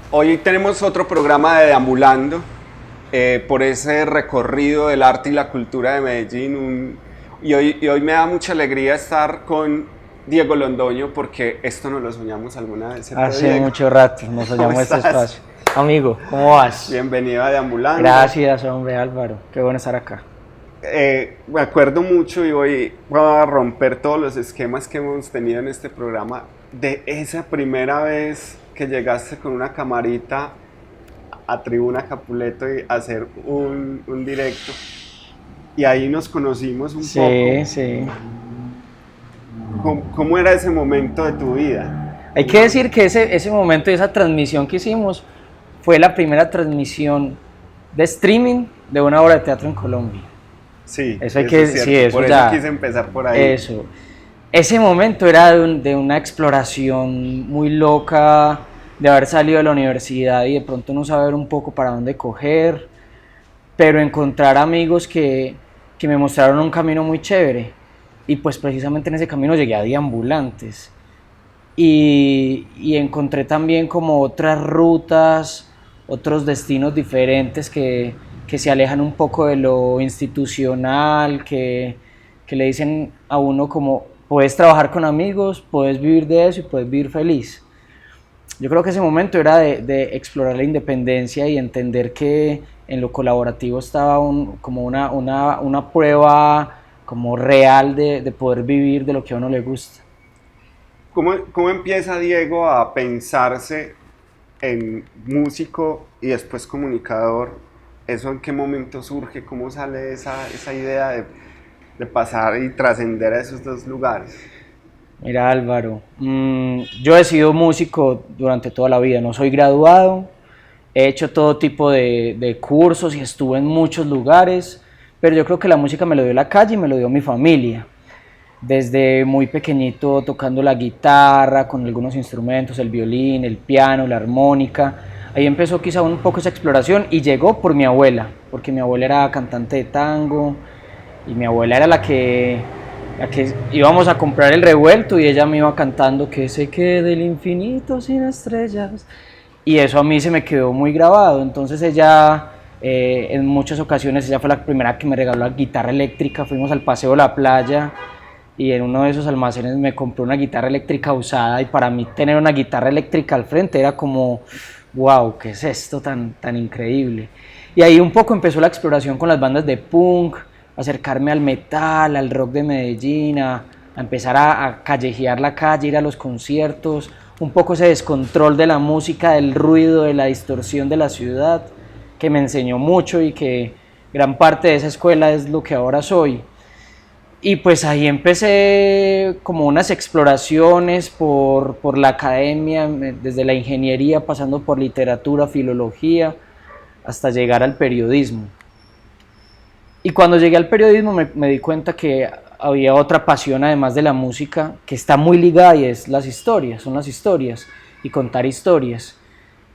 Hoy tenemos otro programa de Deambulando por ese recorrido del arte y la cultura de Medellín. Y hoy me da mucha alegría estar con Diego Londoño porque esto nos lo soñamos alguna vez. Hace Diego? mucho rato nos ¿Cómo soñamos este estás? espacio. Amigo, ¿cómo vas? Bienvenido a Deambulando. Gracias, hombre Álvaro. Qué bueno estar acá. Me acuerdo mucho y voy a romper todos los esquemas que hemos tenido en este programa de esa primera vez que llegaste con una camarita a Tribuna Capuleto y hacer un directo. Y ahí nos conocimos un poco. Sí. ¿Cómo era ese momento de tu vida? Hay que decir que ese momento y esa transmisión que hicimos fue la primera transmisión de streaming de una obra de teatro en Colombia. Sí, eso hay que es cierto. sí, eso por ya, eso quise empezar por ahí. Eso. Ese momento era de una exploración muy loca, de haber salido de la universidad y de pronto no saber un poco para dónde coger, pero encontrar amigos que me mostraron un camino muy chévere. Y pues precisamente en ese camino llegué a Deambulantes. Y encontré también como otras rutas, otros destinos diferentes que se alejan un poco de lo institucional, que le dicen a uno como puedes trabajar con amigos, puedes vivir de eso y puedes vivir feliz. Yo creo que ese momento era de explorar la independencia y entender que en lo colaborativo estaba como una prueba como real de poder vivir de lo que a uno le gusta. ¿Cómo empieza Diego a pensarse en músico y después comunicador? ¿Eso en qué momento surge? ¿Cómo sale esa idea de pasar y trascender a esos dos lugares? Mira Álvaro, yo he sido músico durante toda la vida, no soy graduado, he hecho todo tipo de cursos y estuve en muchos lugares, pero yo creo que la música me lo dio la calle y me lo dio mi familia. Desde muy pequeñito tocando la guitarra, con algunos instrumentos, el violín, el piano, la armónica. Ahí empezó quizá un poco esa exploración y llegó por mi abuela, porque mi abuela era cantante de tango y mi abuela era la que íbamos a comprar el revuelto y ella me iba cantando que se quede el infinito sin estrellas. Y eso a mí se me quedó muy grabado. Entonces ella, en muchas ocasiones, ella fue la primera que me regaló la guitarra eléctrica. Fuimos al Paseo de la Playa y en uno de esos almacenes me compré una guitarra eléctrica usada y para mí tener una guitarra eléctrica al frente era como, wow, ¿qué es esto tan increíble? Y ahí un poco empezó la exploración con las bandas de punk, acercarme al metal, al rock de Medellín, a empezar a callejear la calle, ir a los conciertos, un poco ese descontrol de la música, del ruido, de la distorsión de la ciudad, que me enseñó mucho y que gran parte de esa escuela es lo que ahora soy. Y pues ahí empecé como unas exploraciones por la academia, desde la ingeniería, pasando por literatura, filología, hasta llegar al periodismo. Y cuando llegué al periodismo me di cuenta que había otra pasión además de la música que está muy ligada y es son las historias y contar historias.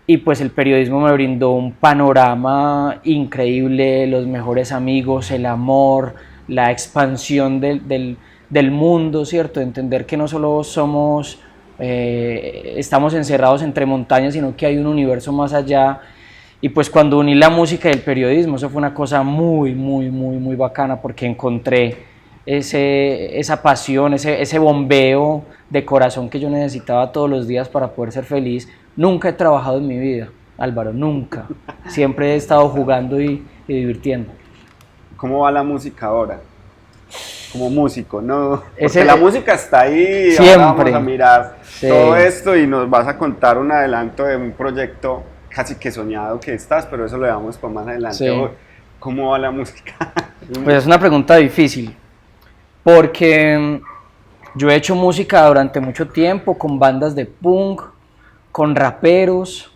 Y pues el periodismo me brindó un panorama increíble, los mejores amigos, el amor, la expansión del mundo, ¿cierto? Entender que no solo estamos encerrados entre montañas, sino que hay un universo más allá. Y pues cuando uní la música y el periodismo, eso fue una cosa muy bacana porque encontré esa pasión, ese bombeo de corazón que yo necesitaba todos los días para poder ser feliz. Nunca he trabajado en mi vida, Álvaro, nunca. Siempre he estado jugando y divirtiendo. ¿Cómo va la música ahora? Como músico, ¿no? Porque la música está ahí, siempre. Ahora vamos a mirar todo esto y nos vas a contar un adelanto de un proyecto casi que soñado que estás, pero eso lo dejamos para más adelante. Sí. ¿Cómo va la música? Pues es una pregunta difícil, porque yo he hecho música durante mucho tiempo con bandas de punk, con raperos,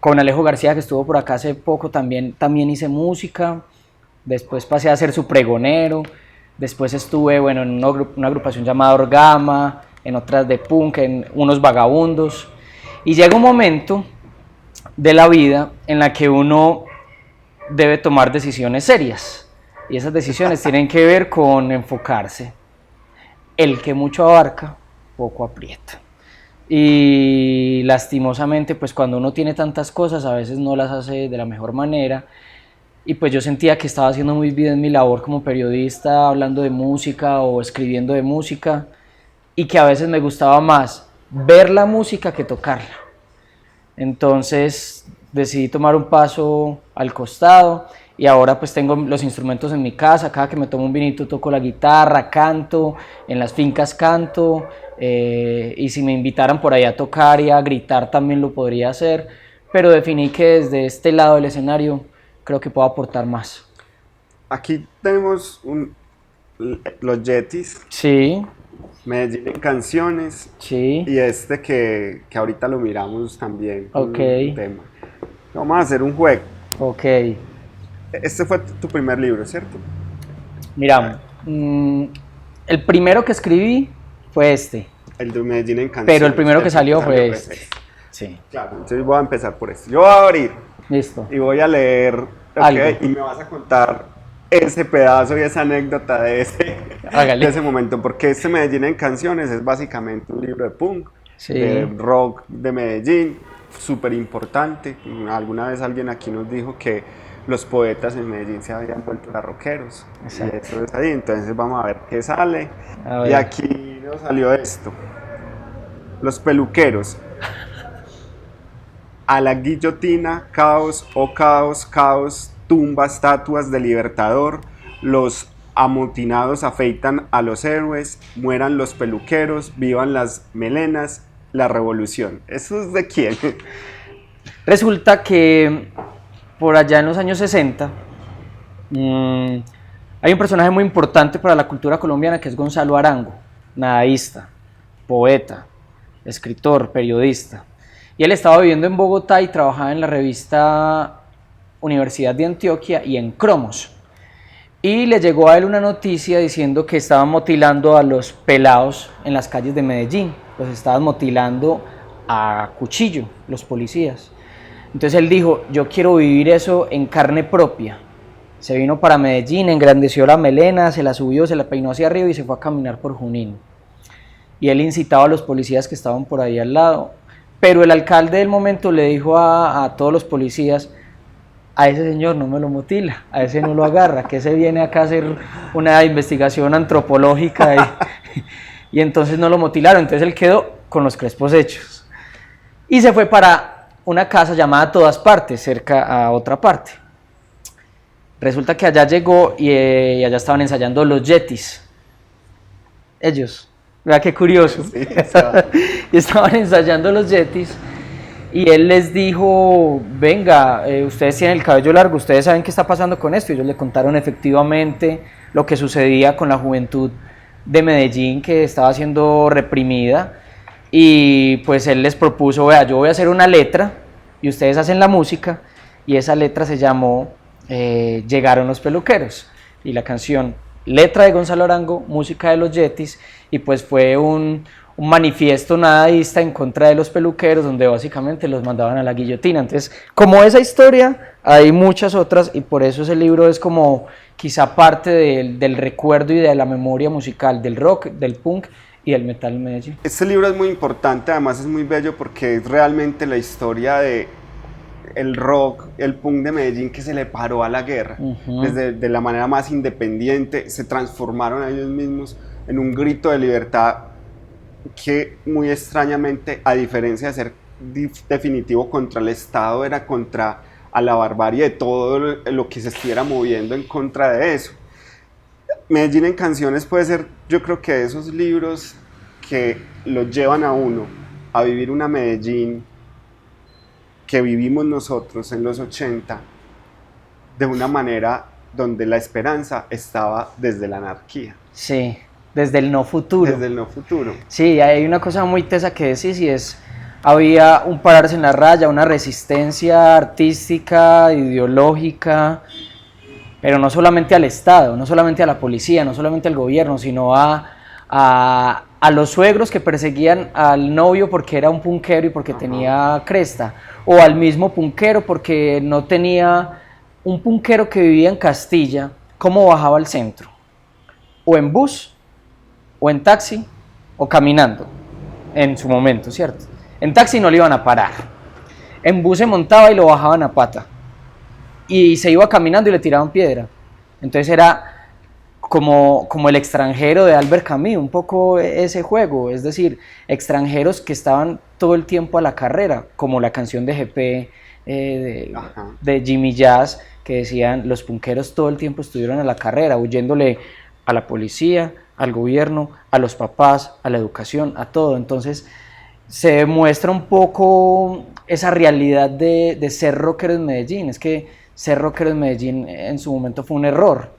con Alejo García que estuvo por acá hace poco, también hice música, después pasé a ser su pregonero, después estuve en una agrupación llamada Orgama, en otras de punk, en unos vagabundos, y llega un momento de la vida en la que uno debe tomar decisiones serias y esas decisiones tienen que ver con enfocarse. El que mucho abarca, poco aprieta. y lastimosamente pues cuando uno tiene tantas cosas a veces no las hace de la mejor manera y pues yo sentía que estaba haciendo muy bien mi labor como periodista hablando de música o escribiendo de música y que a veces me gustaba más ver la música que tocarla. Entonces decidí tomar un paso al costado y ahora pues tengo los instrumentos en mi casa, cada que me tomo un vinito toco la guitarra, canto, en las fincas canto, y si me invitaran por ahí a tocar y a gritar también lo podría hacer, pero definí que desde este lado del escenario creo que puedo aportar más. Aquí tenemos los Yetis, Sí, Medellín en canciones, sí, y que ahorita lo miramos también con ok, un tema. Vamos a hacer un juego. ok. Este fue tu primer libro, ¿cierto? Mira, el primero que escribí fue este, El de Medellín en canciones. pero el primero que salió fue este. Sí, Claro, entonces voy a empezar por este. Yo voy a abrir listo. y voy a leer, Algo. y me vas a contar ese pedazo y esa anécdota de Hágale. de ese momento, porque este Medellín en canciones es básicamente un libro de punk, Sí. de rock de Medellín, súper importante. Alguna vez alguien aquí nos dijo que los poetas en Medellín se habían vuelto a rockeros. Exacto. Y eso es ahí, entonces vamos a ver qué sale. A ver. Y aquí nos salió esto. Los peluqueros. A la guillotina, caos, oh caos, caos, tumba estatuas del libertador, los amotinados afeitan a los héroes, mueran los peluqueros, vivan las melenas, la revolución. ¿Eso es de quién? Resulta que por allá en los años 60 hay un personaje muy importante para la cultura colombiana que es Gonzalo Arango, nadaísta, poeta, escritor, periodista. Y él estaba viviendo en Bogotá y trabajaba en la revista Universidad de Antioquia y en Cromos. Y le llegó a él una noticia diciendo que estaban motilando a los pelados en las calles de Medellín. Los estaban motilando a cuchillo, los policías. Entonces él dijo, yo quiero vivir eso en carne propia. Se vino para Medellín, engrandeció la melena, se la subió, se la peinó hacia arriba y se fue a caminar por Junín. Y él incitaba a los policías que estaban por ahí al lado. Pero el alcalde del momento le dijo a todos los policías, a ese señor no me lo mutila, a ese no lo agarra, que ese viene acá a hacer una investigación antropológica y entonces no lo mutilaron, entonces él quedó con los crespos hechos. Y se fue para una casa llamada Todas Partes, cerca a otra parte. Resulta que allá llegó y allá estaban ensayando los Yetis. Ellos, ¿verdad qué curioso? Sí, y estaban ensayando los Yetis. Y él les dijo, venga, ustedes tienen el cabello largo, ustedes saben qué está pasando con esto. Y ellos le contaron efectivamente lo que sucedía con la juventud de Medellín que estaba siendo reprimida. Y pues él les propuso, vea, yo voy a hacer una letra y ustedes hacen la música. Y esa letra se llamó Llegaron los peluqueros. Y la canción, letra de Gonzalo Arango, música de los Yetis. Y pues fue un manifiesto nadaísta en contra de los peluqueros, donde básicamente los mandaban a la guillotina. Entonces, como esa historia, hay muchas otras, y por eso ese libro es como quizá parte del recuerdo y de la memoria musical del rock, del punk y del metal en Medellín. Este libro es muy importante, además es muy bello porque es realmente la historia de el rock, el punk de Medellín que se le paró a la guerra. Desde de la manera más independiente, se transformaron a ellos mismos en un grito de libertad que muy extrañamente, a diferencia de ser definitivo contra el Estado, era contra a la barbarie de todo lo que se estuviera moviendo en contra de eso. Medellín en canciones puede ser, yo creo que de esos libros que lo llevan a uno a vivir una Medellín que vivimos nosotros en los 80 de una manera donde la esperanza estaba desde la anarquía. Sí, desde el no futuro. Desde el no futuro. Sí, hay una cosa muy tesa que decís y es, había un pararse en la raya, una resistencia artística, ideológica, pero no solamente al Estado, no solamente a la policía, no solamente al gobierno, sino a los suegros que perseguían al novio porque era un punkero y porque tenía cresta, o al mismo punkero porque no tenía, un punkero que vivía en Castilla, ¿cómo bajaba al centro? O en bus, o en taxi, o caminando. en su momento, ¿cierto? En taxi no le iban a parar, en bus se montaba y lo bajaban a pata, y se iba caminando y le tiraban piedra. Entonces era como el extranjero de Albert Camus, un poco ese juego, es decir, extranjeros que estaban todo el tiempo a la carrera, como la canción de GP de Jimmy Jazz, que decían, los punqueros todo el tiempo estuvieron a la carrera, huyéndole a la policía, al gobierno, a los papás, a la educación, a todo. Entonces se demuestra un poco esa realidad de ser rockero en Medellín. Es que ser rockero en Medellín en su momento fue un error.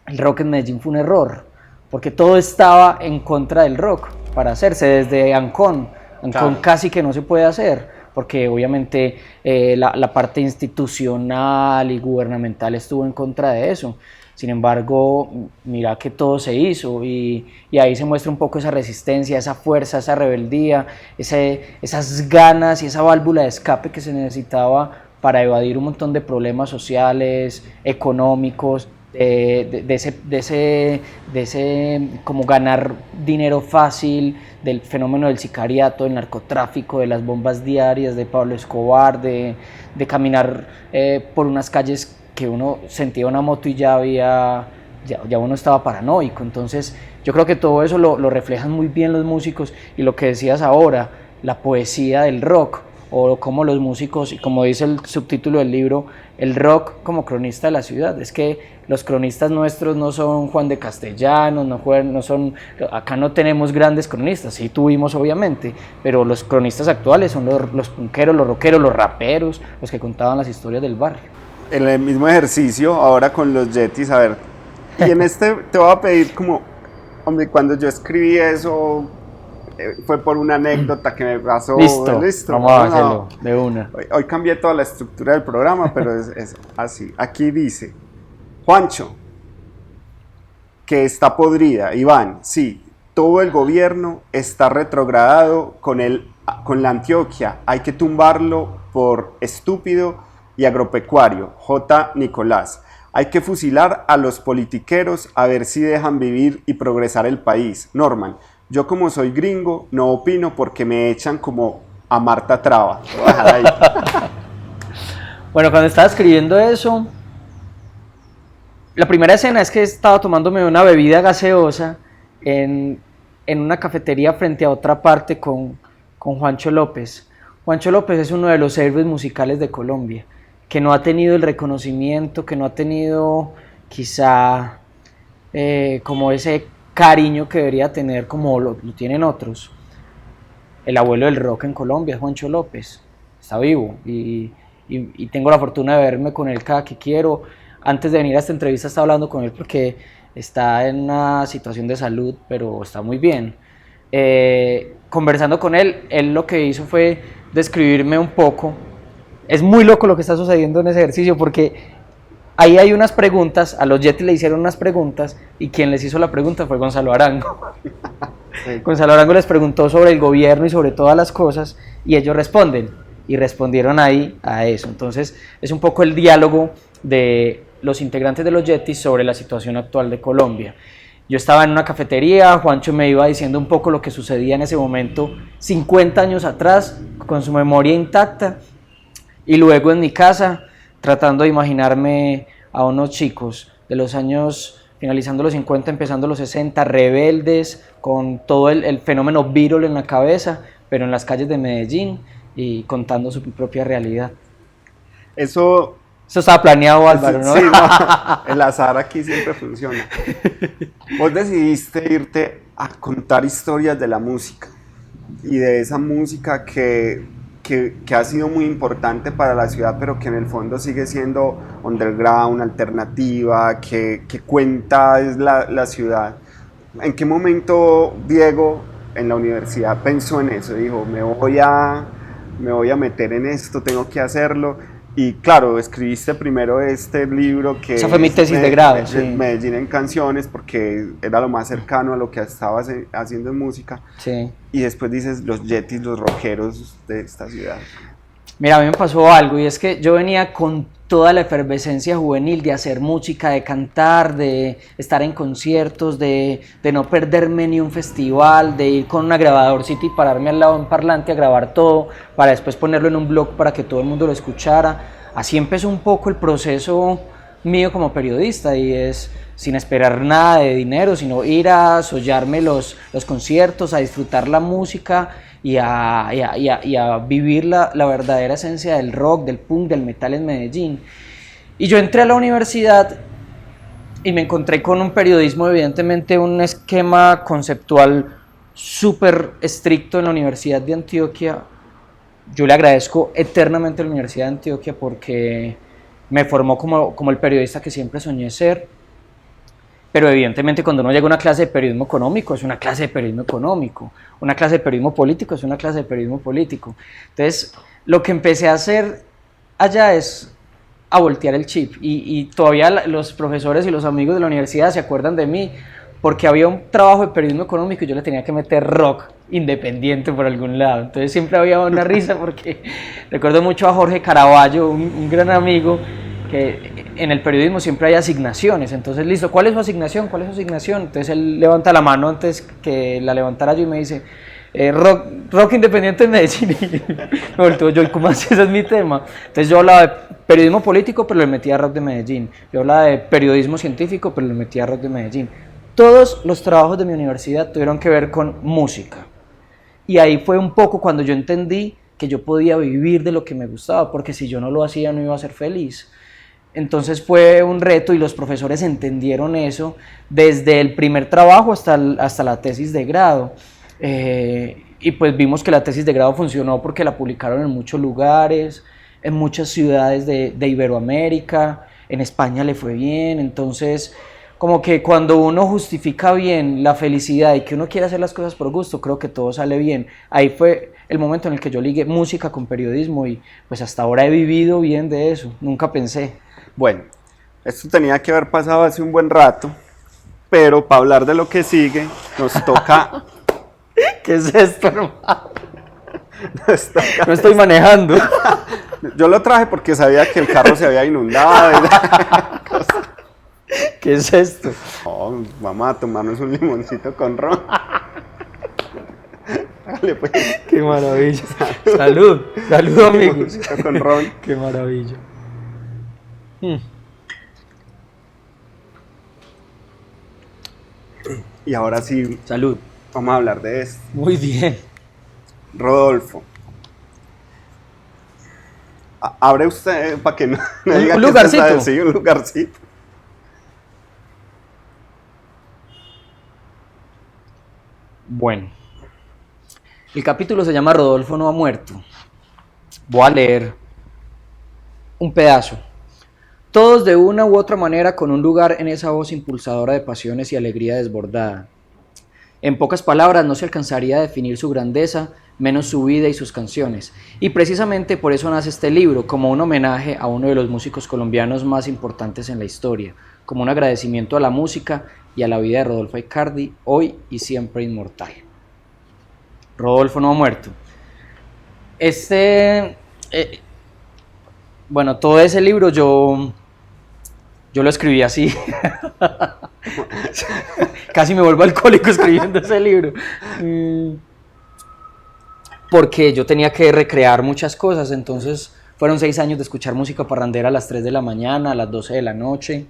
El rock en Medellín fue un error, porque todo estaba en contra del rock para hacerse, desde Ancón. Ancón casi que no se puede hacer, porque obviamente la parte institucional y gubernamental estuvo en contra de eso. Sin embargo, mira que todo se hizo y ahí se muestra un poco esa resistencia, esa fuerza, esa rebeldía, esas ganas y esa válvula de escape que se necesitaba para evadir un montón de problemas sociales, económicos, de ese como ganar dinero fácil, del fenómeno del sicariato, del narcotráfico, de las bombas diarias, de Pablo Escobar, de caminar por unas calles que uno sentía una moto y ya uno estaba paranoico. Entonces yo creo que todo eso lo reflejan muy bien los músicos, y lo que decías ahora, la poesía del rock, o como los músicos, y como dice el subtítulo del libro, el rock como cronista de la ciudad. Es que los cronistas nuestros no son Juan de Castellanos, no son, acá no tenemos grandes cronistas, sí tuvimos obviamente, pero los cronistas actuales son los punqueros, los rockeros, los raperos, los que contaban las historias del barrio. En el mismo ejercicio, ahora con los Yetis, a ver, y en este te voy a pedir como, hombre, cuando yo escribí eso, fue por una anécdota que me pasó. Listo. Vamos a hacerlo de una. Hoy cambié toda la estructura del programa, pero es así. Aquí dice, Juancho, que está podrida. Iván, sí, todo el gobierno está retrogradado con la Antioquia. Hay que tumbarlo por estúpido y agropecuario. J. Nicolás. Hay que fusilar a los politiqueros a ver si dejan vivir y progresar el país. Norman. Yo como soy gringo no opino porque me echan como a Marta Traba. Bueno, cuando estaba escribiendo eso, la primera escena es que estaba tomándome una bebida gaseosa en una cafetería frente a otra parte con Juancho López. Juancho López es uno de los héroes musicales de Colombia, que no ha tenido el reconocimiento, que no ha tenido quizá como ese cariño que debería tener como lo tienen otros. El abuelo del rock en Colombia es Juancho López, está vivo y tengo la fortuna de verme con él cada que quiero. Antes de venir a esta entrevista estaba hablando con él porque está en una situación de salud, pero está muy bien. Conversando con él lo que hizo fue describirme un poco. Es muy loco lo que está sucediendo en ese ejercicio, porque ahí hay unas preguntas, a los Yetis le hicieron unas preguntas, y quien les hizo la pregunta fue Gonzalo Arango. Sí. Gonzalo Arango les preguntó sobre el gobierno y sobre todas las cosas, y ellos responden, y respondieron ahí a eso. Entonces es un poco el diálogo de los integrantes de los Yetis sobre la situación actual de Colombia. Yo estaba en una cafetería, Juancho me iba diciendo un poco lo que sucedía en ese momento, 50 años atrás, con su memoria intacta, y luego en mi casa, tratando de imaginarme a unos chicos de los años finalizando los 50, empezando los 60, rebeldes, con todo el fenómeno Beatle en la cabeza, pero en las calles de Medellín y contando su propia realidad. Eso estaba planeado, Álvaro, ¿no? Sí, no, el azar aquí siempre funciona. Vos decidiste irte a contar historias de la música, y de esa música que ha sido muy importante para la ciudad, pero que en el fondo sigue siendo underground, alternativa, que cuenta es la ciudad. ¿En qué momento Diego en la universidad pensó en eso? Dijo, me voy a meter en esto, tengo que hacerlo. Y claro, escribiste primero este libro que... Esa fue mi tesis de grado, sí. Medellín en canciones, porque era lo más cercano a lo que estabas haciendo en música. Sí. Y después dices los Yetis, los rockeros de esta ciudad. Mira, a mí me pasó algo, y es que yo venía con toda la efervescencia juvenil de hacer música, de cantar, de estar en conciertos, de no perderme ni un festival, de ir con una grabadorcita y pararme al lado de un parlante a grabar todo, para después ponerlo en un blog para que todo el mundo lo escuchara. Así empezó un poco el proceso mío como periodista, y es sin esperar nada de dinero, sino ir a sollarme los conciertos, a disfrutar la música y a vivir la verdadera esencia del rock, del punk, del metal en Medellín. Y yo entré a la universidad y me encontré con un periodismo, evidentemente un esquema conceptual súper estricto en la Universidad de Antioquia. Yo le agradezco eternamente a la Universidad de Antioquia porque me formó como el periodista que siempre soñé ser. Pero evidentemente cuando uno llega a una clase de periodismo económico, es una clase de periodismo económico. Una clase de periodismo político, es una clase de periodismo político. Entonces, lo que empecé a hacer allá es a voltear el chip. Y todavía los profesores y los amigos de la universidad se acuerdan de mí, porque había un trabajo de periodismo económico y yo le tenía que meter rock independiente por algún lado. Entonces siempre había una risa, porque recuerdo mucho a Jorge Caraballo, un gran amigo, que en el periodismo siempre hay asignaciones. Entonces, listo, ¿cuál es su asignación? ¿Cuál es su asignación? Entonces él levanta la mano antes que la levantara yo y me dice, rock independiente en Medellín. Y me volteo yo, ¿y cómo así? Ese es mi tema. Entonces yo hablaba de periodismo político, pero le metía rock de Medellín. Yo hablaba de periodismo científico, pero le metía rock de Medellín. Todos los trabajos de mi universidad tuvieron que ver con música. Y ahí fue un poco cuando yo entendí que yo podía vivir de lo que me gustaba, porque si yo no lo hacía no iba a ser feliz. Entonces fue un reto y los profesores entendieron eso desde el primer trabajo hasta la tesis de grado. Y pues vimos que la tesis de grado funcionó porque la publicaron en muchos lugares, en muchas ciudades de Iberoamérica, en España le fue bien. Entonces, como que cuando uno justifica bien la felicidad y que uno quiere hacer las cosas por gusto, creo que todo sale bien. Ahí fue el momento en el que yo ligué música con periodismo y pues hasta ahora he vivido bien de eso, nunca pensé. Bueno, esto tenía que haber pasado hace un buen rato, pero para hablar de lo que sigue, nos toca... ¿Qué es esto, hermano? No estoy manejando. Yo lo traje porque sabía que el carro se había inundado. ¿Qué es esto? Oh, vamos a tomarnos un limoncito con ron. Dale, pues. Qué maravilla. Salud, salud, amigos. Limoncito con ron. Qué maravilla. Y ahora sí, Salud. vamos a hablar de esto. Muy bien. Rodolfo. Abre usted para que no diga Un que lugarcito. usted sabe, sí, un lugarcito. Bueno, el capítulo se llama Rodolfo no ha muerto. Voy a leer un pedazo. Todos de una u otra manera con un lugar en esa voz impulsadora de pasiones y alegría desbordada. En pocas palabras no se alcanzaría a definir su grandeza, menos su vida y sus canciones. Y precisamente por eso nace este libro, como un homenaje a uno de los músicos colombianos más importantes en la historia, como un agradecimiento a la música y a la vida de Rodolfo Aicardi, hoy y siempre inmortal. Rodolfo no ha muerto. Bueno, todo ese libro yo lo escribí así. Casi me vuelvo alcohólico escribiendo ese libro. Porque yo tenía que recrear muchas cosas, entonces fueron 6 años de escuchar música parrandera a las 3 de la mañana, a las 12 de la noche.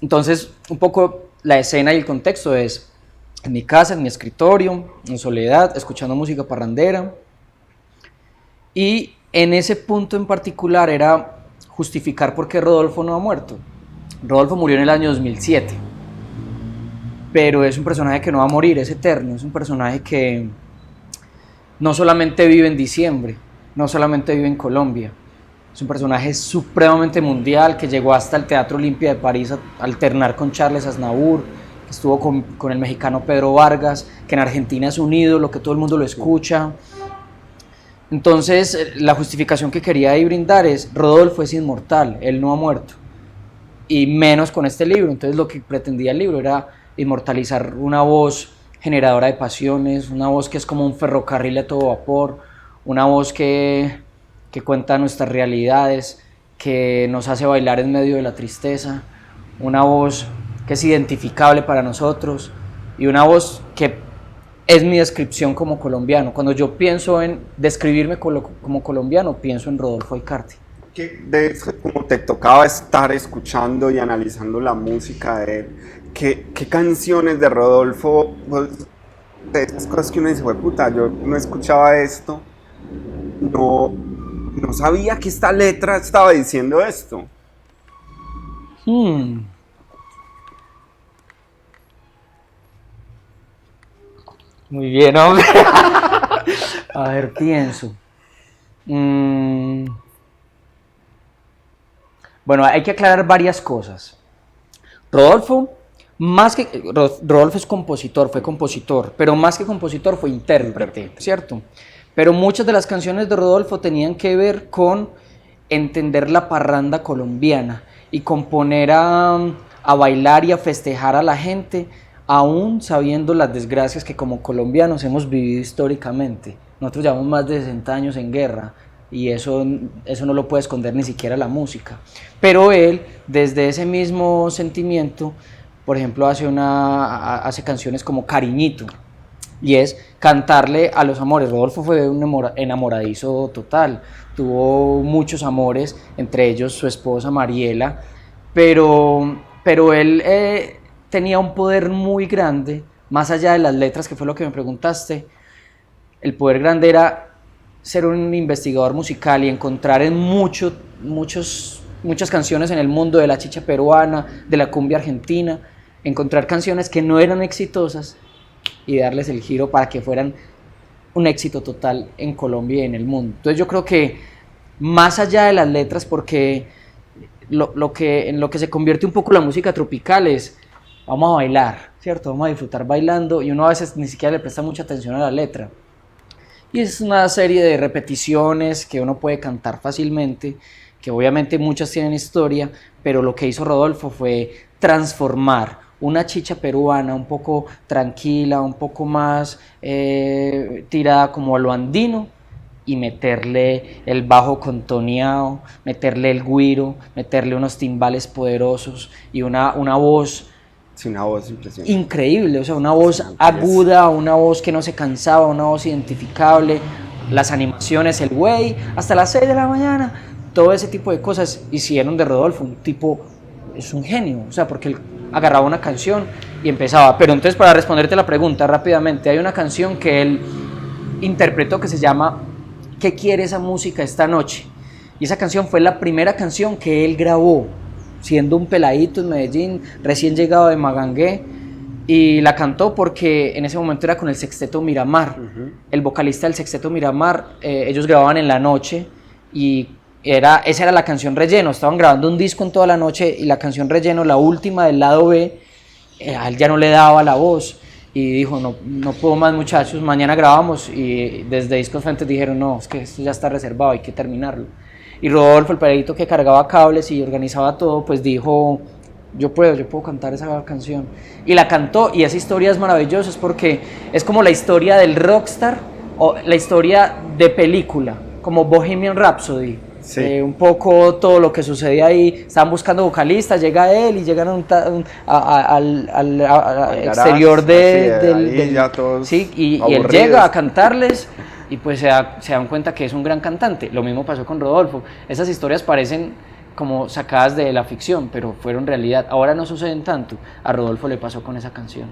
Entonces, un poco la escena y el contexto es en mi casa, en mi escritorio, en soledad, escuchando música parrandera. Y en ese punto en particular era justificar por qué Rodolfo no ha muerto. Rodolfo murió en el año 2007, pero es un personaje que no va a morir, es eterno, es un personaje que no solamente vive en diciembre, no solamente vive en Colombia, es un personaje supremamente mundial que llegó hasta el Teatro Olimpia de París a alternar con Charles Aznavour, que estuvo con el mexicano Pedro Vargas, que en Argentina es un ídolo, que todo el mundo lo escucha. Entonces, la justificación que quería ahí brindar es: Rodolfo es inmortal, él no ha muerto, y menos con este libro. Entonces, lo que pretendía el libro era inmortalizar una voz generadora de pasiones, una voz que es como un ferrocarril a todo vapor, una voz que cuenta nuestras realidades, que nos hace bailar en medio de la tristeza, una voz que es identificable para nosotros y una voz que es mi descripción como colombiano. Cuando yo pienso en describirme como colombiano, pienso en Rodolfo Aicardi. Como te tocaba estar escuchando y analizando la música de él, ¿qué canciones de Rodolfo, de esas cosas que uno dice, puta, yo no escuchaba esto, no sabía que esta letra estaba diciendo esto? Muy bien, hombre. A ver, pienso. Bueno, hay que aclarar varias cosas. Rodolfo es compositor, fue compositor, pero más que compositor fue intérprete, ¿cierto? Pero muchas de las canciones de Rodolfo tenían que ver con entender la parranda colombiana y con poner a bailar y a festejar a la gente, aún sabiendo las desgracias que como colombianos hemos vivido históricamente. Nosotros llevamos más de 60 años en guerra y eso no lo puede esconder ni siquiera la música. Pero él, desde ese mismo sentimiento, por ejemplo, hace canciones como Cariñito, y es cantarle a los amores. Rodolfo fue un enamoradizo total, tuvo muchos amores, entre ellos su esposa Mariela, pero él tenía un poder muy grande, más allá de las letras, que fue lo que me preguntaste. El poder grande era ser un investigador musical y encontrar en muchas canciones en el mundo de la chicha peruana, de la cumbia argentina, encontrar canciones que no eran exitosas y darles el giro para que fueran un éxito total en Colombia y en el mundo. Entonces yo creo que más allá de las letras, porque en lo que se convierte un poco la música tropical es vamos a bailar, ¿cierto? Vamos a disfrutar bailando y uno a veces ni siquiera le presta mucha atención a la letra. Y es una serie de repeticiones que uno puede cantar fácilmente, que obviamente muchas tienen historia, pero lo que hizo Rodolfo fue transformar una chicha peruana un poco tranquila, un poco más tirada como a lo andino, y meterle el bajo contoneado, meterle el güiro, meterle unos timbales poderosos y una voz. Sí, una voz impresionante. Increíble, o sea, una voz aguda, una voz que no se cansaba, una voz identificable, las animaciones, el güey, hasta las 6 de la mañana, todo ese tipo de cosas hicieron de Rodolfo un tipo, es un genio, o sea, porque él agarraba una canción y empezaba. Pero entonces, para responderte la pregunta rápidamente, hay una canción que él interpretó que se llama ¿Qué quiere esa música esta noche? Y esa canción fue la primera canción que él grabó, siendo un peladito en Medellín, recién llegado de Magangué, y la cantó porque en ese momento era con el Sexteto Miramar. El vocalista del Sexteto Miramar, ellos grababan en la noche y esa era la canción relleno. Estaban grabando un disco en toda la noche y la canción relleno, la última del lado B, a él ya no le daba la voz y dijo, no puedo más, muchachos, mañana grabamos. Y desde Discos Fuentes dijeron, no, es que esto ya está reservado, hay que terminarlo. Y Rodolfo, el peladito que cargaba cables y organizaba todo, pues dijo, yo puedo cantar esa canción. Y la cantó, y esa historia es maravillosa, es porque es como la historia del rockstar o la historia de película, como Bohemian Rhapsody. Sí. Un poco todo lo que sucede ahí. Estaban buscando vocalistas, llega él y llegan al exterior sí, y él llega a cantarles y pues se dan cuenta que es un gran cantante. Lo mismo pasó con Rodolfo. Esas historias parecen como sacadas de la ficción, pero fueron realidad. Ahora no suceden tanto. A Rodolfo le pasó con esa canción.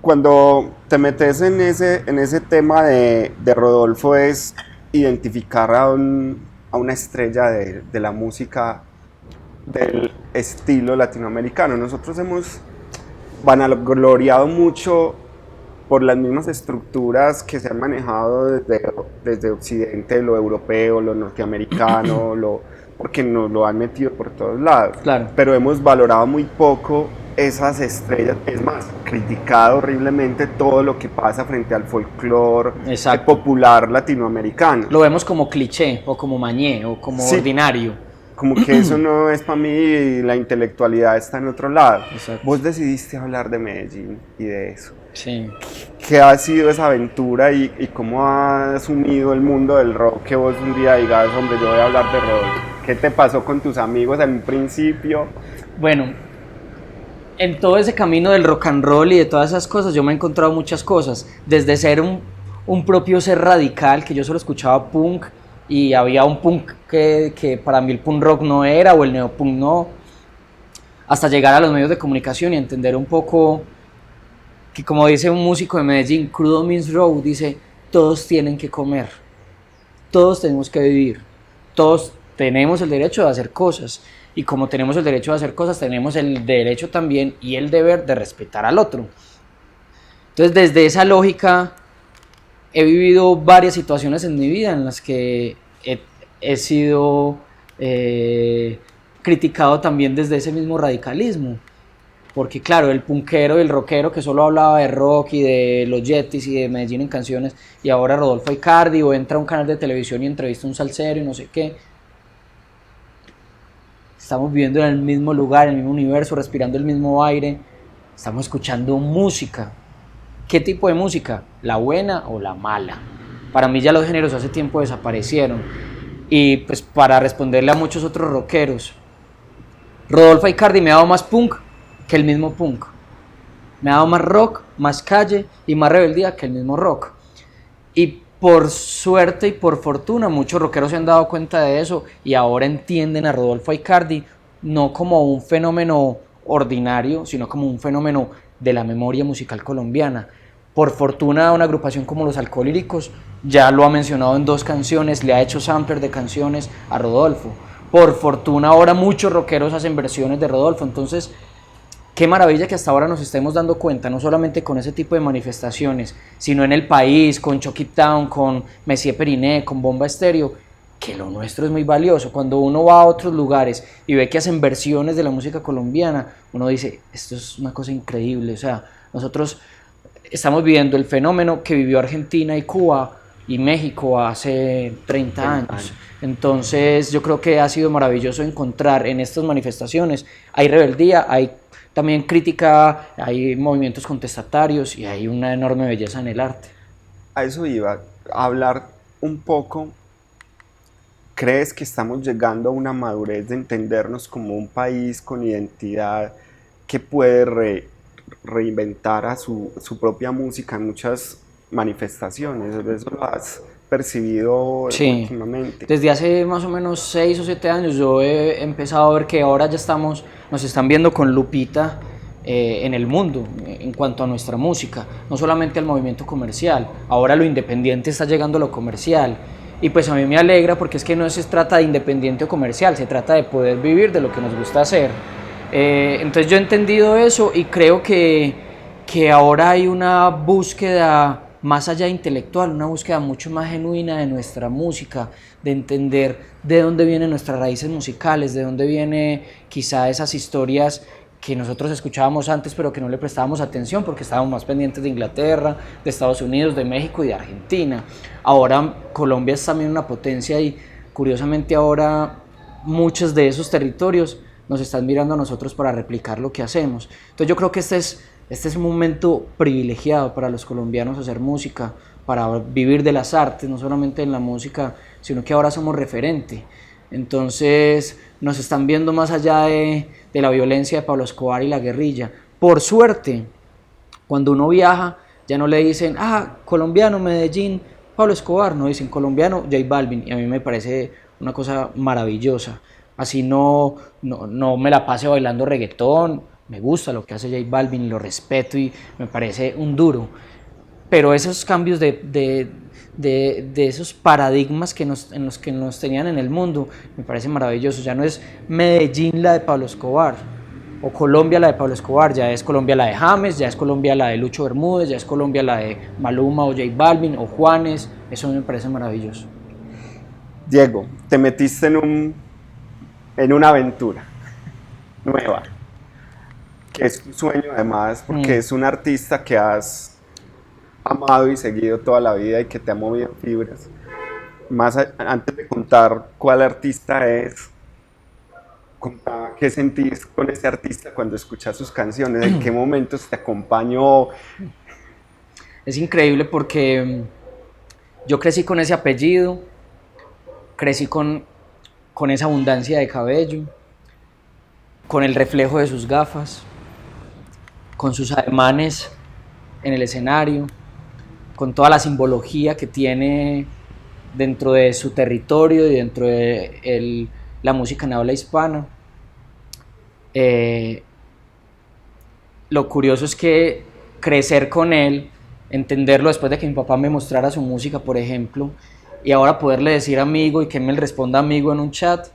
Cuando te metes en ese tema de Rodolfo, es identificar a una estrella de la música del estilo latinoamericano. Nosotros hemos vanagloriado mucho por las mismas estructuras que se han manejado desde Occidente, lo europeo, lo norteamericano, porque nos lo han metido por todos lados. Claro. Pero hemos valorado muy poco esas estrellas, es más, criticado horriblemente todo lo que pasa frente al folclore popular latinoamericano. Lo vemos como cliché, o como mañé, o como ordinario. Como que eso no es para mí y la intelectualidad está en otro lado. Exacto. Vos decidiste hablar de Medellín y de eso. Sí. ¿Qué ha sido esa aventura y cómo has asumido el mundo del rock? Que vos un día digas, hombre, yo voy a hablar de rock. ¿Qué te pasó con tus amigos en un principio? Bueno, en todo ese camino del rock and roll y de todas esas cosas, yo me he encontrado muchas cosas. Desde ser un propio ser radical, que yo solo escuchaba punk, y había un punk que para mí el punk rock no era, o el neopunk no, hasta llegar a los medios de comunicación y entender un poco que, como dice un músico de Medellín, Crudo Means Row, dice, todos tienen que comer, todos tenemos que vivir, todos tenemos el derecho de hacer cosas, y como tenemos el derecho de hacer cosas, tenemos el derecho también y el deber de respetar al otro. Entonces, desde esa lógica, he vivido varias situaciones en mi vida en las que he sido criticado también desde ese mismo radicalismo. Porque claro, el punkero y el rockero que solo hablaba de rock y de los Yetis y de Medellín en canciones, y ahora Rodolfo Aicardi, o entra a un canal de televisión y entrevista a un salsero y no sé qué. Estamos viviendo en el mismo lugar, en el mismo universo, respirando el mismo aire, estamos escuchando música. ¿Qué tipo de música? ¿La buena o la mala? Para mí ya los géneros hace tiempo desaparecieron. Y pues para responderle a muchos otros rockeros, Rodolfo Aicardi me ha dado más punk que el mismo punk. Me ha dado más rock, más calle y más rebeldía que el mismo rock. Y por suerte y por fortuna, muchos rockeros se han dado cuenta de eso y ahora entienden a Rodolfo Aicardi no como un fenómeno ordinario, sino como un fenómeno de la memoria musical colombiana. Por fortuna, una agrupación como Los Alcohólicos ya lo ha mencionado en 2 canciones, le ha hecho sampler de canciones a Rodolfo. Por fortuna, ahora muchos rockeros hacen versiones de Rodolfo. Entonces, qué maravilla que hasta ahora nos estemos dando cuenta, no solamente con ese tipo de manifestaciones, sino en el país, con Chuck It Down, con Messier Periné, con Bomba Estéreo, que lo nuestro es muy valioso. Cuando uno va a otros lugares y ve que hacen versiones de la música colombiana, uno dice, esto es una cosa increíble. O sea, nosotros estamos viviendo el fenómeno que vivió Argentina y Cuba y México hace 30 años. Entonces yo creo que ha sido maravilloso encontrar en estas manifestaciones, hay rebeldía, hay también crítica, hay movimientos contestatarios y hay una enorme belleza en el arte. A eso iba, a hablar un poco. ¿Crees que estamos llegando a una madurez de entendernos como un país con identidad que puede reinventar a su propia música en muchas manifestaciones? ¿Eso lo has percibido Sí, últimamente? desde hace más o menos 6 o 7 años yo he empezado a ver que ahora ya nos están viendo con lupita en el mundo en cuanto a nuestra música, no solamente al movimiento comercial, ahora lo independiente está llegando a lo comercial. Y pues a mí me alegra porque es que no se trata de independiente o comercial, se trata de poder vivir de lo que nos gusta hacer. Entonces yo he entendido eso y creo que ahora hay una búsqueda más allá intelectual, una búsqueda mucho más genuina de nuestra música, de entender de dónde vienen nuestras raíces musicales, de dónde vienen quizá esas historias que nosotros escuchábamos antes pero que no le prestábamos atención porque estábamos más pendientes de Inglaterra, de Estados Unidos, de México y de Argentina. Ahora Colombia es también una potencia y curiosamente ahora muchos de esos territorios nos están mirando a nosotros para replicar lo que hacemos. Entonces yo creo que este es un momento privilegiado para los colombianos hacer música, para vivir de las artes, no solamente en la música, sino que ahora somos referente. Entonces nos están viendo más allá de la violencia de Pablo Escobar y la guerrilla. Por suerte, cuando uno viaja, ya no le dicen, colombiano, Medellín, Pablo Escobar, no dicen colombiano, J Balvin, y a mí me parece una cosa maravillosa. Así no me la pase bailando reggaetón, me gusta lo que hace J Balvin, lo respeto y me parece un duro. Pero esos cambios de esos paradigmas en los que nos tenían en el mundo me parece maravilloso. Ya no es Medellín la de Pablo Escobar o Colombia la de Pablo Escobar, ya es Colombia la de James, ya es Colombia la de Lucho Bermúdez, ya es Colombia la de Maluma o J Balvin o Juanes. Eso me parece maravilloso. Diego, te metiste en una aventura nueva, que es tu sueño además, porque es un artista que has amado y seguido toda la vida y que te ha movido fibras. Antes de contar cuál artista es, contá qué sentís con ese artista cuando escuchas sus canciones, en qué momentos te acompañó, Es increíble porque yo crecí con ese apellido, crecí con esa abundancia de cabello, con el reflejo de sus gafas, con sus ademanes en el escenario, con toda la simbología que tiene dentro de su territorio y dentro de la música en habla hispana. Lo curioso es que crecer con él, entenderlo después de que mi papá me mostrara su música, por ejemplo, y ahora poderle decir amigo y que él me responda amigo en un chat,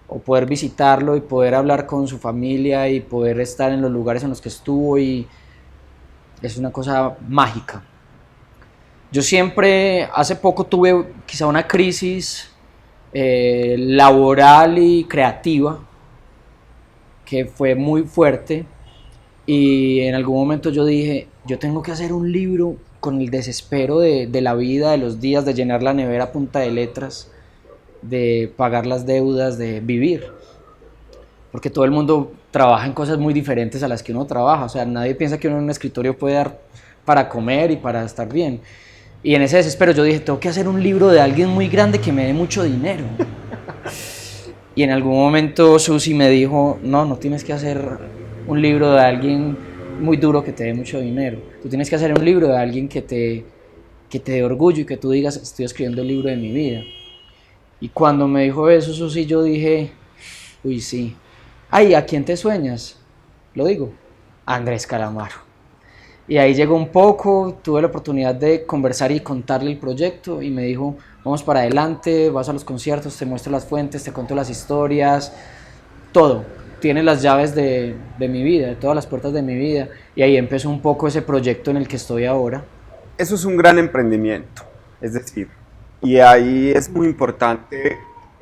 o poder visitarlo y poder hablar con su familia y poder estar en los lugares en los que estuvo, y es una cosa mágica. Yo siempre, hace poco tuve quizá una crisis laboral y creativa que fue muy fuerte, y en algún momento yo dije, yo tengo que hacer un libro con el desespero de la vida, de los días, de llenar la nevera a punta de letras, de pagar las deudas, de vivir. Porque todo el mundo trabaja en cosas muy diferentes a las que uno trabaja. O sea, nadie piensa que uno en un escritorio puede dar para comer y para estar bien. Y en ese desespero yo dije, tengo que hacer un libro de alguien muy grande que me dé mucho dinero. Y en algún momento Susi me dijo, no tienes que hacer un libro de alguien muy duro que te dé mucho dinero. Tú tienes que hacer un libro de alguien que te dé orgullo y que tú digas, estoy escribiendo el libro de mi vida. Y cuando me dijo eso, Susi, yo dije, uy, sí. Ay, ¿a quién te sueñas? Lo digo, Andrés Calamaro. Y ahí llegó un poco, tuve la oportunidad de conversar y contarle el proyecto, y me dijo, vamos para adelante, vas a los conciertos, te muestro las fuentes, te cuento las historias, todo. Tienes las llaves de mi vida, de todas las puertas de mi vida. Y ahí empezó un poco ese proyecto en el que estoy ahora. Eso es un gran emprendimiento, es decir, y ahí es muy importante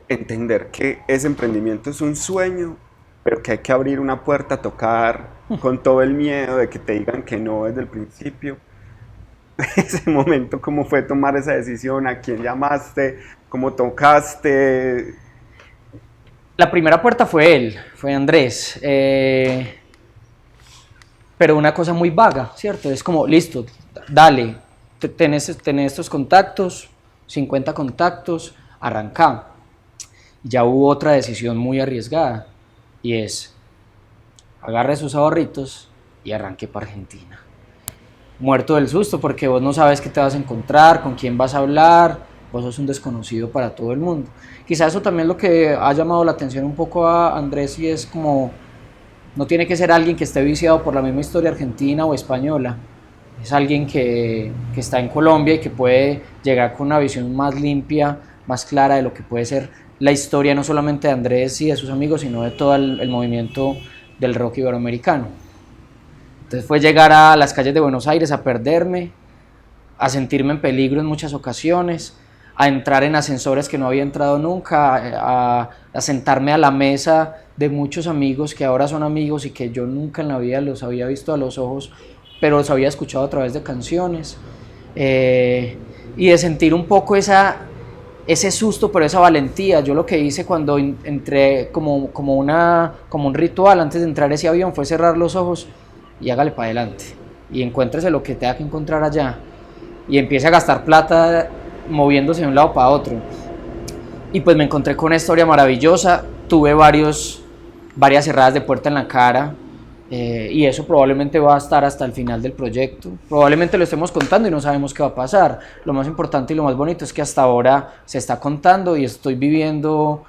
entender que ese emprendimiento es un sueño, pero que hay que abrir una puerta, tocar con todo el miedo de que te digan que no desde el principio. Ese momento, ¿cómo fue tomar esa decisión? ¿A quién llamaste? ¿Cómo tocaste? La primera puerta fue él, fue Andrés. Pero una cosa muy vaga, ¿cierto? Es como, listo, dale, tenés estos contactos, 50 contactos, arrancá. Ya hubo otra decisión muy arriesgada, y es, agarre sus ahorritos y arranque para Argentina. Muerto del susto, porque vos no sabes qué te vas a encontrar, con quién vas a hablar, vos sos un desconocido para todo el mundo. Quizás eso también es lo que ha llamado la atención un poco a Andrés, y es como, no tiene que ser alguien que esté viciado por la misma historia argentina o española, es alguien que está en Colombia y que puede llegar con una visión más limpia, más clara de lo que puede ser la historia no solamente de Andrés y de sus amigos, sino de todo el movimiento del rock iberoamericano. Entonces fue llegar a las calles de Buenos Aires a perderme, a sentirme en peligro en muchas ocasiones, a entrar en ascensores que no había entrado nunca, a sentarme a la mesa de muchos amigos que ahora son amigos y que yo nunca en la vida los había visto a los ojos, pero los había escuchado a través de canciones, y de sentir un poco ese susto, pero esa valentía. Yo lo que hice cuando entré como un ritual antes de entrar a ese avión fue cerrar los ojos y hágale para adelante y encuéntrese lo que tenga que encontrar allá, y empiece a gastar plata moviéndose de un lado para otro. Y pues me encontré con una historia maravillosa, tuve varias cerradas de puerta en la cara, y eso probablemente va a estar hasta el final del proyecto. Probablemente lo estemos contando y no sabemos qué va a pasar. Lo más importante y lo más bonito es que hasta ahora se está contando, y estoy viviendo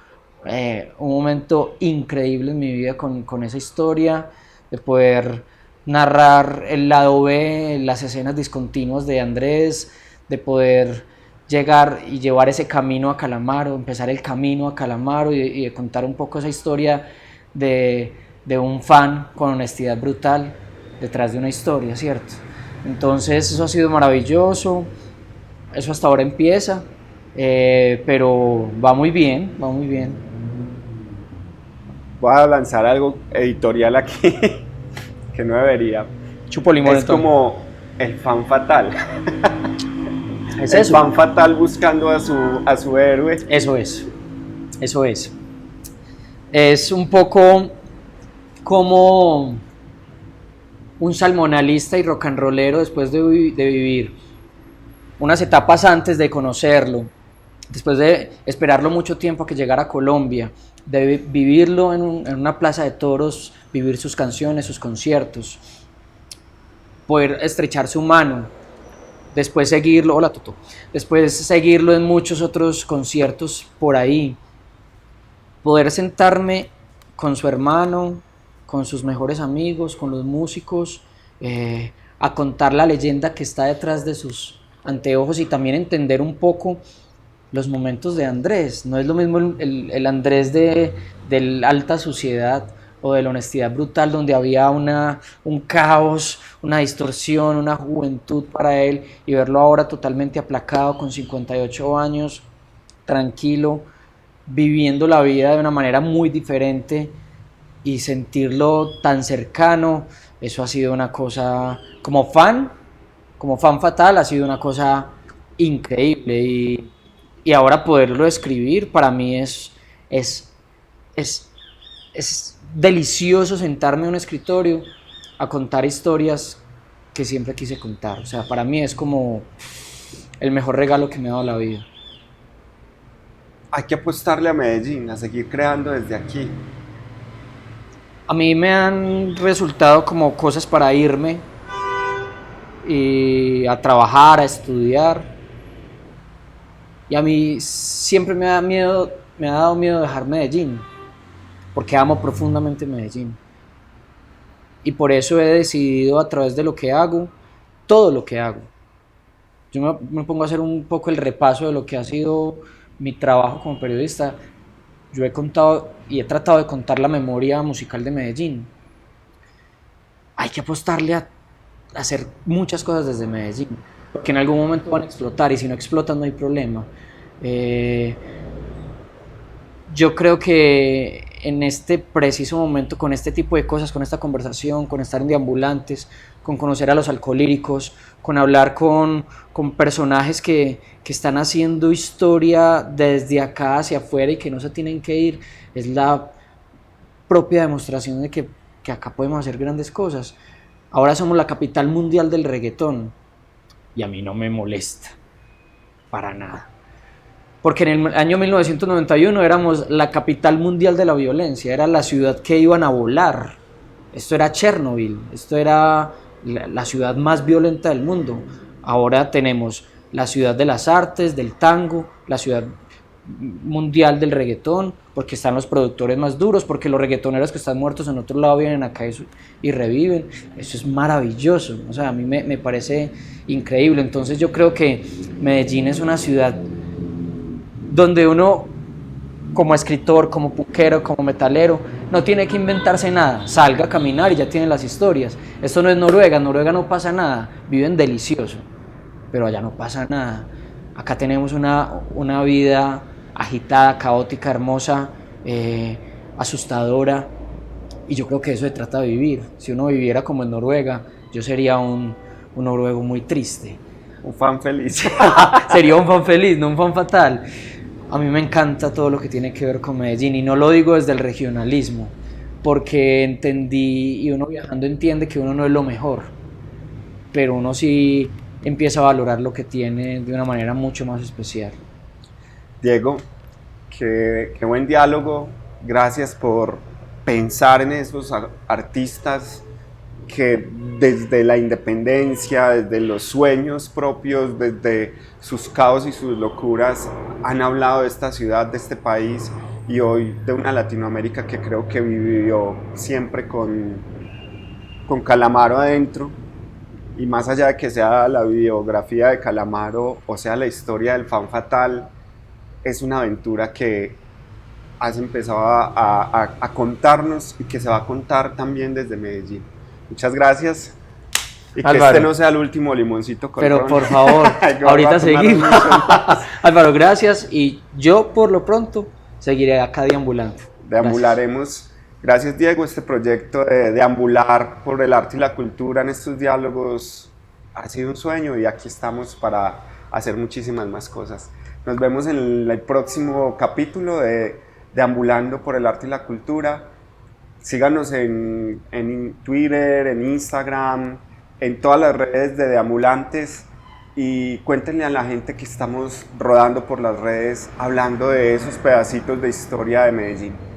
un momento increíble en mi vida con esa historia, de poder narrar el lado B, las escenas discontinuas de Andrés, de poder llegar y llevar ese camino a Calamaro, empezar el camino a Calamaro, y de contar un poco esa historia de un fan con honestidad brutal detrás de una historia, ¿cierto? Entonces eso ha sido maravilloso, eso hasta ahora empieza, pero va muy bien, va muy bien. Voy a lanzar algo editorial aquí que no debería. Chupo limón. Es como el fan fatal. Es el eso. fan fatal buscando a su héroe. Eso es. Es un poco como un salmonalista y rock and rollero después de vivir unas etapas antes de conocerlo, después de esperarlo mucho tiempo a que llegara a Colombia, de vivirlo en una plaza de toros, vivir sus canciones, sus conciertos, poder estrechar su mano, después seguirlo, hola Toto, después seguirlo en muchos otros conciertos por ahí, poder sentarme con su hermano, con sus mejores amigos, con los músicos, a contar la leyenda que está detrás de sus anteojos y también entender un poco los momentos de Andrés. No es lo mismo el Andrés de la alta sociedad o de la honestidad brutal, donde había un caos, una distorsión, una juventud para él, y verlo ahora totalmente aplacado, con 58 años, tranquilo, viviendo la vida de una manera muy diferente y sentirlo tan cercano. Eso ha sido una cosa, como fan fatal, ha sido una cosa increíble, y ahora poderlo escribir para mí es delicioso sentarme en un escritorio a contar historias que siempre quise contar. O sea, para mí es como el mejor regalo que me ha dado la vida. Hay que apostarle a Medellín, a seguir creando desde aquí. A mí me han resultado como cosas para irme y a trabajar, a estudiar. Y a mí siempre me ha dado miedo dejar Medellín, porque amo profundamente Medellín. Y por eso he decidido, a través de lo que hago, todo lo que hago. Yo me pongo a hacer un poco el repaso de lo que ha sido mi trabajo como periodista. Yo he contado y he tratado de contar la memoria musical de Medellín. Hay que apostarle a hacer muchas cosas desde Medellín, porque en algún momento van a explotar, y si no explotan no hay problema. Yo creo que en este preciso momento, con este tipo de cosas, con esta conversación, con estar en Deambulantes, con conocer a los alcohólicos, con hablar con personajes que están haciendo historia desde acá hacia afuera y que no se tienen que ir, es la propia demostración de que acá podemos hacer grandes cosas. Ahora somos la capital mundial del reggaetón, y a mí no me molesta para nada, porque en el año 1991 éramos la capital mundial de la violencia, era la ciudad que iban a volar. Esto era Chernobyl, esto era la ciudad más violenta del mundo. Ahora tenemos la ciudad de las artes, del tango, la ciudad mundial del reggaetón, porque están los productores más duros, porque los reggaetoneros que están muertos en otro lado vienen acá y reviven. Eso es maravilloso, o sea, a mí me parece increíble. Entonces yo creo que Medellín es una ciudad donde uno, como escritor, como puquero, como metalero, no tiene que inventarse nada, salga a caminar y ya tiene las historias. Esto no es Noruega, en Noruega no pasa nada, viven delicioso, pero allá no pasa nada. Acá tenemos una vida agitada, caótica, hermosa, asustadora, y yo creo que eso se trata de vivir. Si uno viviera como en Noruega, yo sería un noruego muy triste. Un fan feliz. Sería un fan feliz, no un fan fatal. A mí me encanta todo lo que tiene que ver con Medellín, y no lo digo desde el regionalismo, porque entendí, y uno viajando entiende que uno no es lo mejor, pero uno sí empieza a valorar lo que tiene de una manera mucho más especial. Diego, qué buen diálogo. Gracias por pensar en esos artistas que desde la independencia, desde los sueños propios, desde sus caos y sus locuras, han hablado de esta ciudad, de este país, y hoy de una Latinoamérica que creo que vivió siempre con Calamaro adentro. Y más allá de que sea la biografía de Calamaro o sea la historia del fan fatal, es una aventura que has empezado a contarnos y que se va a contar también desde Medellín. Muchas gracias. Y que Álvaro, este no sea el último limoncito con pero ron. por favor, ahorita seguimos. Álvaro, gracias, y yo por lo pronto seguiré acá deambulando. Deambularemos. Gracias, Diego. Este proyecto de deambular por el arte y la cultura en estos diálogos ha sido un sueño, y aquí estamos para hacer muchísimas más cosas. Nos vemos en el próximo capítulo de Deambulando por el arte y la cultura. Síganos en Twitter, en Instagram, en todas las redes de Deambulantes, y cuéntenle a la gente que estamos rodando por las redes hablando de esos pedacitos de historia de Medellín.